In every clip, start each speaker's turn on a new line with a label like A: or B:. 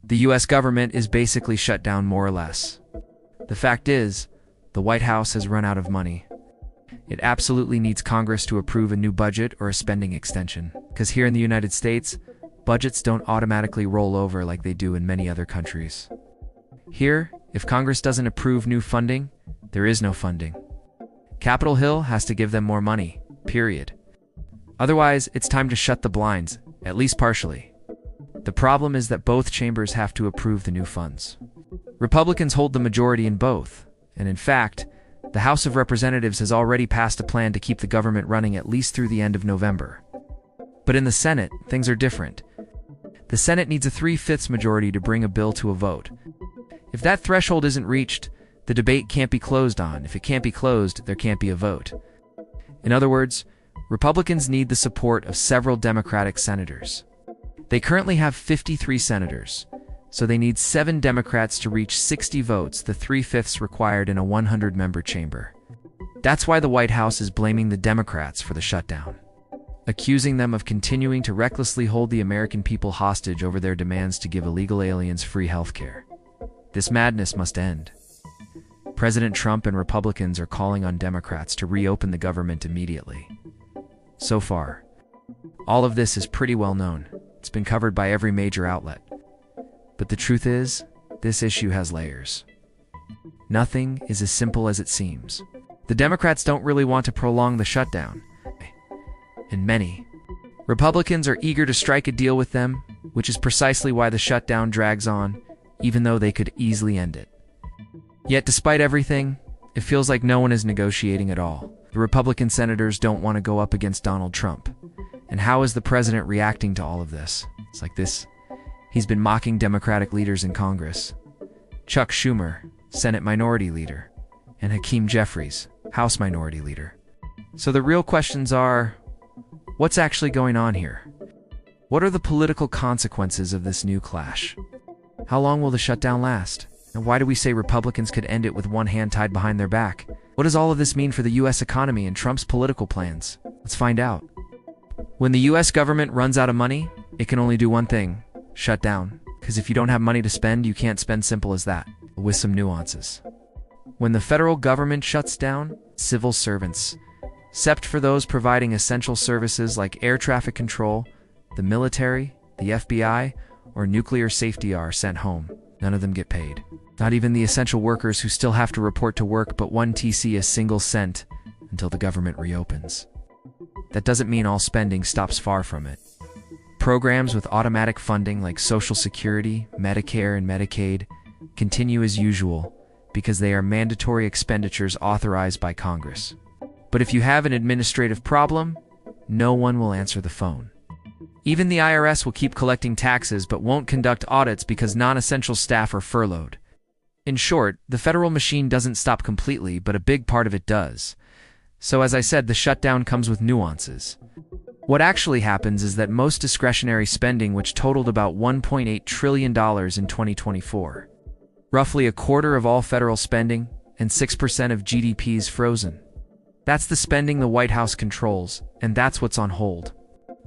A: The US government is basically shut down more or less. The fact is, the White House has run out of money. It absolutely needs Congress to approve a new budget or a spending extension, because here in the United States, budgets don't automatically roll over like they do in many other countries. Here, if Congress doesn't approve new funding, there is no funding. Capitol Hill has to give them more money, period. Otherwise, it's time to shut the blinds, at least partially. The problem is that both chambers have to approve the new funds. Republicans hold the majority in both, and in fact, the House of Representatives has already passed a plan to keep the government running at least through the end of November. But in the Senate, things are different. The Senate needs a 3/5 majority to bring a bill to a vote. If that threshold isn't reached, the debate can't be closed on. If it can't be closed, there can't be a vote. In other words, Republicans need the support of several Democratic senators. They currently have 53 senators, so they need 7 Democrats to reach 60 votes, the 3/5 required in a 100-member chamber. That's why the White House is blaming the Democrats for the shutdown, accusing them of continuing to recklessly hold the American people hostage over their demands to give illegal aliens free health care. This madness must end. President Trump and Republicans are calling on Democrats to reopen the government immediately. So far, all of this is pretty well known. It's been covered by every major outlet. But the truth is, this issue has layers. Nothing is as simple as it seems. The Democrats don't really want to prolong the shutdown, and many Republicans are eager to strike a deal with them, which is precisely why the shutdown drags on, even though they could easily end it. Yet despite everything, it feels like no one is negotiating at all. The Republican senators don't want to go up against Donald Trump. And how is the president reacting to all of this? It's like this. He's been mocking Democratic leaders in Congress. Chuck Schumer, Senate Minority Leader, and Hakeem Jeffries, House Minority Leader. So the real questions are, what's actually going on here? What are the political consequences of this new clash? How long will the shutdown last? And why do we say Republicans could end it with one hand tied behind their back? What does all of this mean for the US economy and Trump's political plans? Let's find out. When the US government runs out of money, it can only do one thing: shut down. Because if you don't have money to spend, you can't spend, simple as that, with some nuances. When the federal government shuts down, civil servants, except for those providing essential services like air traffic control, the military, the FBI, or nuclear safety, are sent home. None of them get paid. Not even the essential workers who still have to report to work but won't see a single cent until the government reopens. That doesn't mean all spending stops, far from it. Programs with automatic funding like Social Security, Medicare, and Medicaid continue as usual because they are mandatory expenditures authorized by Congress. But if you have an administrative problem, no one will answer the phone. Even the IRS will keep collecting taxes but won't conduct audits because non-essential staff are furloughed. In short, the federal machine doesn't stop completely, but a big part of it does. So as I said, the shutdown comes with nuances. What actually happens is that most discretionary spending, which totaled about $1.8 trillion in 2024, roughly a quarter of all federal spending and 6% of GDP, is frozen. That's the spending the White House controls, and that's what's on hold.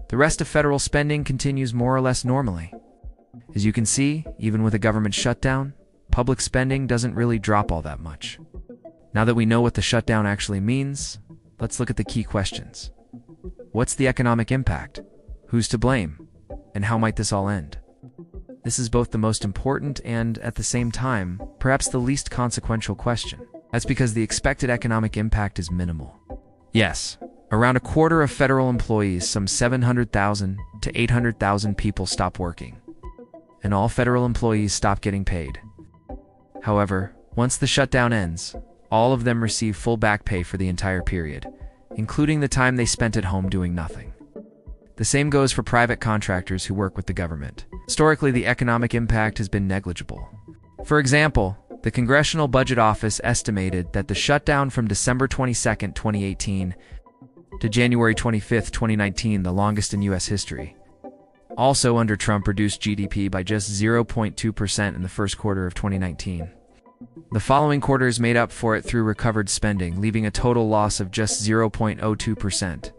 A: The rest of federal spending continues more or less normally. As you can see, even with a government shutdown, public spending doesn't really drop all that much. Now that we know what the shutdown actually means, let's look at the key questions. What's the economic impact? Who's to blame? And how might this all end? This is both the most important and, at the same time, perhaps the least consequential question. That's because the expected economic impact is minimal. Yes, around a quarter of federal employees, some 700,000 to 800,000 people, stop working. And all federal employees stop getting paid. However, once the shutdown ends, all of them receive full back pay for the entire period, including the time they spent at home doing nothing. The same goes for private contractors who work with the government. Historically, the economic impact has been negligible. For example, the Congressional Budget Office estimated that the shutdown from December 22, 2018 to January 25, 2019, the longest in U.S. history, also under Trump, reduced GDP by just 0.2% in the first quarter of 2019. The following quarters made up for it through recovered spending, leaving a total loss of just 0.02%.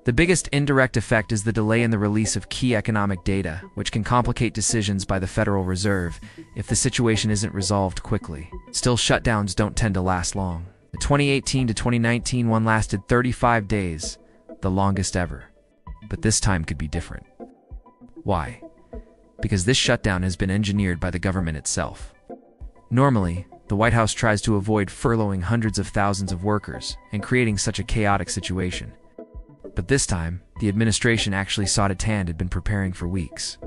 A: The biggest indirect effect is the delay in the release of key economic data, which can complicate decisions by the Federal Reserve if the situation isn't resolved quickly. Still, shutdowns don't tend to last long. The 2018 to 2019 one lasted 35 days, the longest ever. But this time could be different. Why? Because this shutdown has been engineered by the government itself. Normally, the White House tries to avoid furloughing hundreds of thousands of workers and creating such a chaotic situation. But this time, the administration actually saw its hand had been preparing for weeks.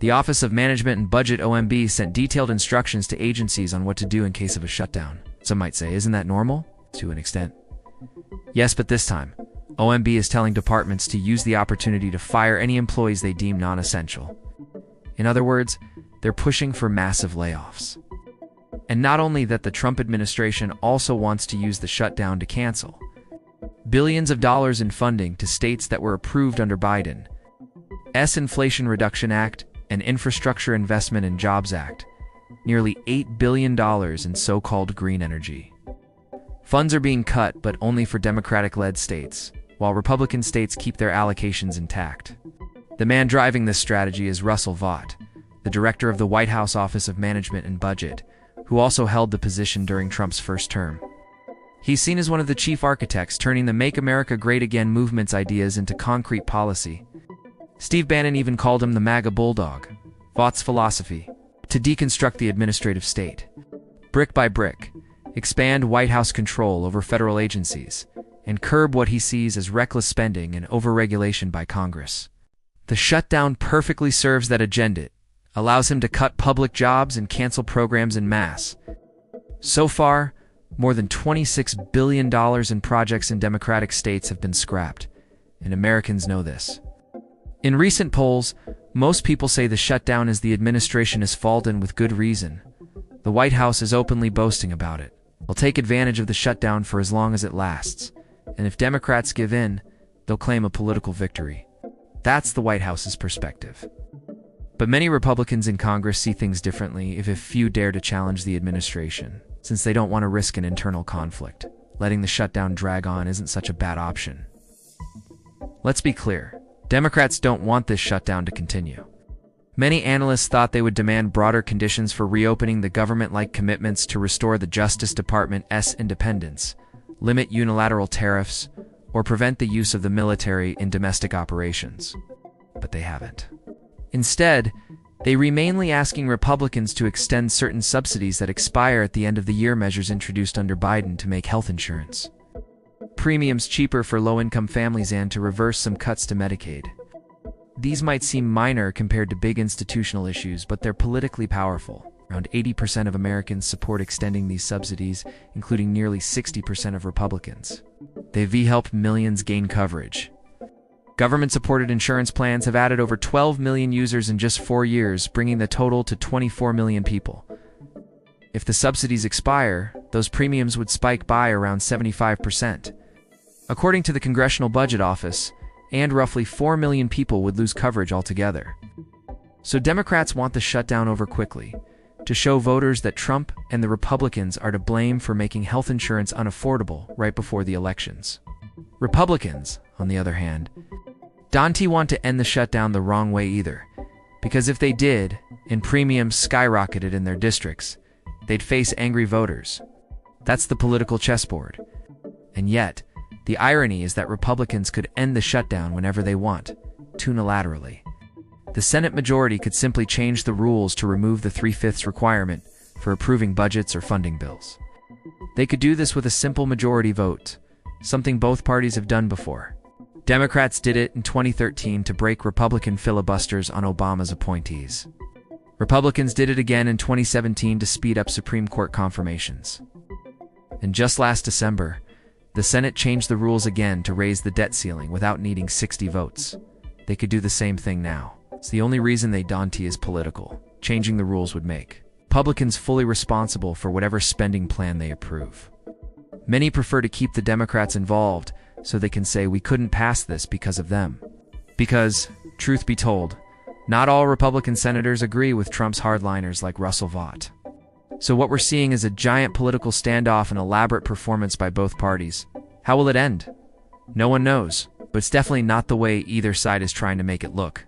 A: The Office of Management and Budget (OMB) sent detailed instructions to agencies on what to do in case of a shutdown. Some might say, isn't that normal? To an extent. Yes, but this time, OMB is telling departments to use the opportunity to fire any employees they deem non-essential. In other words, they're pushing for massive layoffs. And not only that, the Trump administration also wants to use the shutdown to cancel billions of dollars in funding to states that were approved under Biden's Inflation Reduction Act and Infrastructure Investment and Jobs Act, nearly $8 billion in so-called green energy. Funds are being cut, but only for Democratic-led states, while Republican states keep their allocations intact. The man driving this strategy is Russell Vought, the director of the White House Office of Management and Budget, who also held the position during Trump's first term. He's seen as one of the chief architects turning the Make America Great Again movement's ideas into concrete policy. Steve Bannon even called him the MAGA bulldog. Vaught's philosophy: to deconstruct the administrative state, brick by brick, expand White House control over federal agencies, and curb what he sees as reckless spending and overregulation by Congress. The shutdown perfectly serves that agenda, allows him to cut public jobs and cancel programs en masse. So far, more than $26 billion in projects in Democratic states have been scrapped, and Americans know this. In recent polls, most people say the shutdown is the administration's fault, and with good reason. The White House is openly boasting about it. They'll take advantage of the shutdown for as long as it lasts, and if Democrats give in, they'll claim a political victory. That's the White House's perspective. But many Republicans in Congress see things differently, if few dare to challenge the administration, since they don't want to risk an internal conflict. Letting the shutdown drag on isn't such a bad option. Let's be clear, Democrats don't want this shutdown to continue. Many analysts thought they would demand broader conditions for reopening the government, like commitments to restore the Justice Department's independence, limit unilateral tariffs, or prevent the use of the military in domestic operations. But they haven't. Instead, they remainly asking Republicans to extend certain subsidies that expire at the end of the year, measures introduced under Biden to make health insurance premiums cheaper for low-income families and to reverse some cuts to Medicaid. These might seem minor compared to big institutional issues, but they're politically powerful. Around 80% of Americans support extending these subsidies, including nearly 60% of Republicans. They've helped millions gain coverage. Government-supported insurance plans have added over 12 million users in just 4 years, bringing the total to 24 million people. If the subsidies expire, those premiums would spike by around 75%. According to the Congressional Budget Office, and roughly 4 million people would lose coverage altogether. So Democrats want the shutdown over quickly, to show voters that Trump and the Republicans are to blame for making health insurance unaffordable right before the elections. Republicans, on the other hand, don't want to end the shutdown the wrong way either, because if they did, and premiums skyrocketed in their districts, they'd face angry voters. That's the political chessboard. And yet, the irony is that Republicans could end the shutdown whenever they want, unilaterally. The Senate majority could simply change the rules to remove the 3/5 requirement for approving budgets or funding bills. They could do this with a simple majority vote, something both parties have done before. Democrats did it in 2013 to break Republican filibusters on Obama's appointees. Republicans did it again in 2017 to speed up Supreme Court confirmations. And just last December, the Senate changed the rules again to raise the debt ceiling without needing 60 votes. They could do the same thing now. It's the only reason they don't is political. Changing the rules would make Republicans fully responsible for whatever spending plan they approve. Many prefer to keep the Democrats involved so they can say we couldn't pass this because of them. Because, truth be told, not all Republican senators agree with Trump's hardliners like Russell Vought. So what we're seeing is a giant political standoff and elaborate performance by both parties. How will it end? No one knows. but it's definitely not the way either side is trying to make it look.